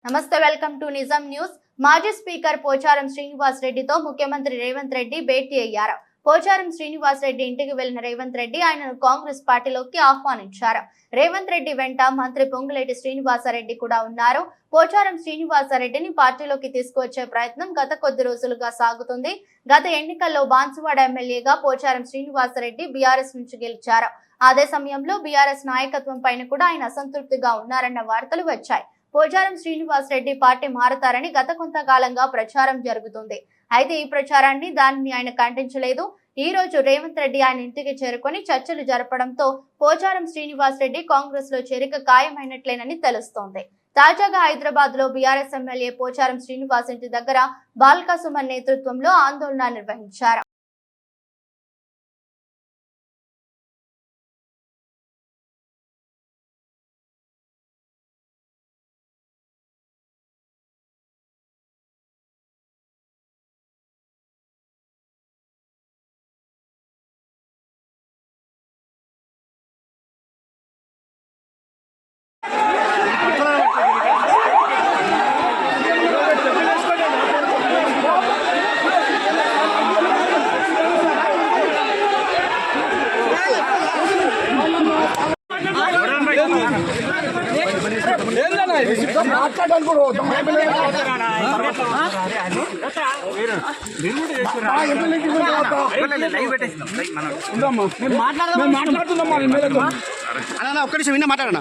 నమస్తే, welcome to నిజం news. మాజీ స్పీకర్ పోచారం శ్రీనివాస్ రెడ్డితో ముఖ్యమంత్రి రేవంత్ రెడ్డి భేటీ అయ్యారు. పోచారం శ్రీనివాస్ రెడ్డి ఇంటికి వెళ్లిన రేవంత్ రెడ్డి ఆయనను కాంగ్రెస్ పార్టీలోకి ఆహ్వానించారు. రేవంత్ రెడ్డి వెంట మంత్రి పొంగులేటి శ్రీనివాసరెడ్డి కూడా ఉన్నారు. పోచారం శ్రీనివాసరెడ్డిని పార్టీలోకి తీసుకువచ్చే ప్రయత్నం గత కొద్ది రోజులుగా సాగుతుంది. గత ఎన్నికల్లో బాన్సువాడ ఎమ్మెల్యేగా పోచారం శ్రీనివాసరెడ్డి బీఆర్ఎస్ నుంచి గెలిచారు. అదే సమయంలో బీఆర్ఎస్ నాయకత్వం పైన కూడా ఆయన అసంతృప్తిగా ఉన్నారన్న వార్తలు వచ్చాయి. పోచారం శ్రీనివాస్ రెడ్డి పార్టీ మారతారని గత కొంతకాలంగా ప్రచారం జరుగుతుంది. అయితే ఈ ప్రచారాన్ని దానిని ఆయన ఖండించలేదు. ఈ రోజు రేవంత్ రెడ్డి ఆయన ఇంటికి చేరుకొని చర్చలు జరపడంతో పోచారం శ్రీనివాస్ రెడ్డి కాంగ్రెస్ లో చేరిక ఖాయమైనట్లేనని తెలుస్తోంది. తాజాగా హైదరాబాద్ లో బీఆర్ఎస్ ఎమ్మెల్యే పోచారం శ్రీనివాస్ ఇంటి దగ్గర బాల్కా సుమన్ నేతృత్వంలో ఆందోళన నిర్వహించారు. మాట్లాడుతున్నాం. ఒక్క నిమిషం విన్నా మాట్లాడనా.